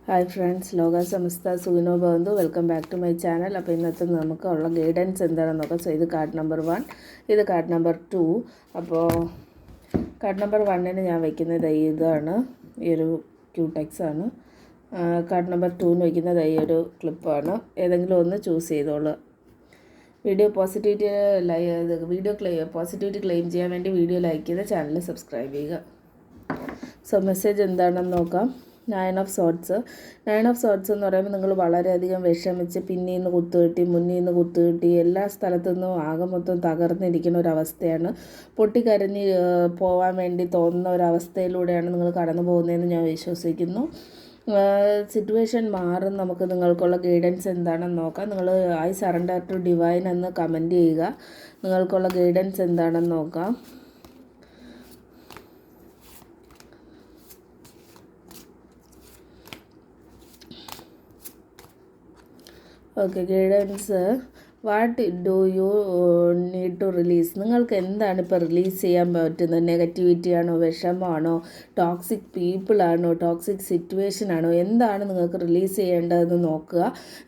Hi friends, ലോക സമസ്ത സുഖിനോ ഭവന്തു. Welcome back to my channel. അപ്പോൾ ഇന്നത്തെ നമുക്കുള്ള ഗൈഡൻസ് എന്താണെന്ന് നോക്കാം. സോ ഇത് കാർഡ് നമ്പർ 1, ഇത് കാർഡ് നമ്പർ 2. അപ്പോൾ കാർഡ് നമ്പർ 1 ഞാൻ വയ്ക്കുന്നത് ഇതാണ്, ഈ ഒരു ക്യൂടെക്സ് ആണ്. കാർഡ് നമ്പർ 2 വയ്ക്കുന്നത് ഈ ഒരു ക്ലിപ്പാണ്. ഏതെങ്കിലും ഒന്ന് ചൂസ് ചെയ്തോളൂ. പോസിറ്റിവിറ്റി ക്ലെയിം ചെയ്യാൻ വേണ്ടി വീഡിയോ ലൈക്ക് ചെയ്ത് ചാനൽ സബ്സ്ക്രൈബ് ചെയ്യുക. സോ മെസ്സേജ് എന്താണെന്ന് നോക്കാം. 9 ഓഫ് സോർട്സ് എന്ന് പറയുമ്പോൾ നിങ്ങൾ വളരെയധികം വിഷമിച്ച് പിന്നിൽ നിന്ന് കുത്തുകിട്ടി, മുന്നിൽ നിന്ന് കുത്തുകിട്ടി, എല്ലാ സ്ഥലത്തു നിന്നും ആകെ മൊത്തം തകർന്നിരിക്കുന്ന ഒരവസ്ഥയാണ്. പൊട്ടിക്കരഞ്ഞ് പോകാൻ വേണ്ടി തോന്നുന്ന ഒരവസ്ഥയിലൂടെയാണ് നിങ്ങൾ കടന്നു പോകുന്നതെന്ന് ഞാൻ വിശ്വസിക്കുന്നു. സിറ്റുവേഷൻ മാറും. നമുക്ക് നിങ്ങൾക്കുള്ള ഗൈഡൻസ് എന്താണെന്ന് നോക്കാം. നിങ്ങൾ ഐ സറണ്ടർ ടു ഡിവൈൻ എന്ന് കമൻറ്റ് ചെയ്യുക. നിങ്ങൾക്കുള്ള ഗൈഡൻസ് എന്താണെന്ന് നോക്കാം. Okay, guidance. What do you need to release? നിങ്ങൾക്ക് എന്താണ് ഇപ്പോൾ റിലീസ് ചെയ്യാൻ പറ്റുന്നത്? നെഗറ്റിവിറ്റിയാണോ, വിഷമമാണോ, ടോക്സിക് പീപ്പിളാണോ, ടോക്സിക് സിറ്റുവേഷനാണോ? എന്താണ് നിങ്ങൾക്ക് റിലീസ് ചെയ്യേണ്ടതെന്ന് നോക്കുക.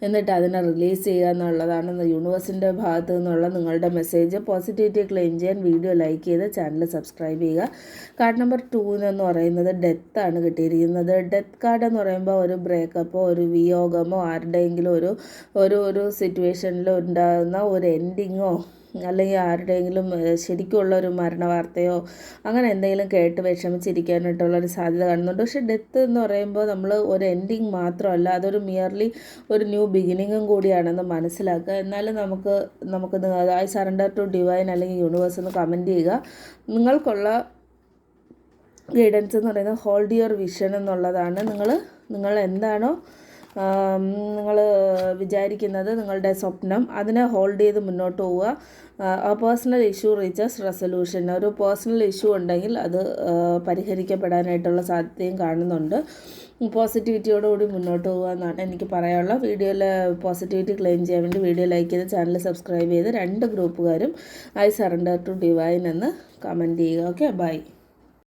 എന്നിട്ട് അതിനെ റിലീസ് ചെയ്യുക എന്നുള്ളതാണ് യൂണിവേഴ്സിൻ്റെ ഭാഗത്തു നിന്നുള്ള നിങ്ങളുടെ മെസ്സേജ്. പോസിറ്റിവിറ്റി ക്ലെയിം ചെയ്യാൻ വീഡിയോ ലൈക്ക് ചെയ്ത് ചാനൽ സബ്സ്ക്രൈബ് ചെയ്യുക. കാർഡ് നമ്പർ 2 എന്ന് പറയുന്നത് ഡെത്താണ് കിട്ടിയിരിക്കുന്നത്. ഡെത്ത് കാർഡ് എന്ന് പറയുമ്പോൾ ഒരു ബ്രേക്കപ്പോ, ഒരു വിയോഗമോ, ആരുടെയെങ്കിലും ഒരു സിറ്റുവേഷനിൽ ഉണ്ടാകുന്ന ഒരു എൻഡിങ്ങോ, അല്ലെങ്കിൽ ആരുടെയെങ്കിലും ശരിക്കുള്ള ഒരു മരണ വാർത്തയോ അങ്ങനെ എന്തെങ്കിലും കേട്ട് വിഷമിച്ചിരിക്കാനായിട്ടുള്ളൊരു സാധ്യത കാണുന്നുണ്ട്. പക്ഷേ ഡെത്ത് എന്ന് പറയുമ്പോൾ നമ്മൾ ഒരു എൻഡിങ് മാത്രമല്ല, അതൊരു മിയർലി ഒരു ന്യൂ ബിഗിനിങ്ങും കൂടിയാണെന്ന് മനസ്സിലാക്കുക. എന്നാലും നമുക്ക് ഐ സറണ്ടർ ടു ഡിവൈൻ അല്ലെങ്കിൽ യൂണിവേഴ്സ് എന്ന് കമൻറ്റ് ചെയ്യുക. നിങ്ങൾക്കുള്ള ഗൈഡൻസ് എന്ന് പറയുന്നത് ഹോൾഡ് യുവർ വിഷൻ എന്നുള്ളതാണ്. നിങ്ങൾ എന്താണോ നിങ്ങൾ വിചാരിക്കുന്നത്, നിങ്ങളുടെ സ്വപ്നം, അതിനെ ഹോൾഡ് ചെയ്ത് മുന്നോട്ട് പോവുക. Personal issue reaches resolution. ഒരു പേഴ്സണൽ ഇഷ്യൂ ഉണ്ടെങ്കിൽ അത് പരിഹരിക്കപ്പെടാനായിട്ടുള്ള സാധ്യതയും കാണുന്നുണ്ട്. പോസിറ്റിവിറ്റിയോടുകൂടി മുന്നോട്ട് പോകുക എന്നാണ് എനിക്ക് പറയാനുള്ളത്. വീഡിയോയിൽ പോസിറ്റിവിറ്റി ക്ലെയിം ചെയ്യാൻ വേണ്ടി വീഡിയോ ലൈക്ക് ചെയ്ത് ചാനൽ സബ്സ്ക്രൈബ് ചെയ്ത് 2 ഗ്രൂപ്പുകാരും ഐ സറണ്ടർ ടു ഡിവൈൻ എന്ന് കമൻറ്റ് ചെയ്യുക. Okay, by.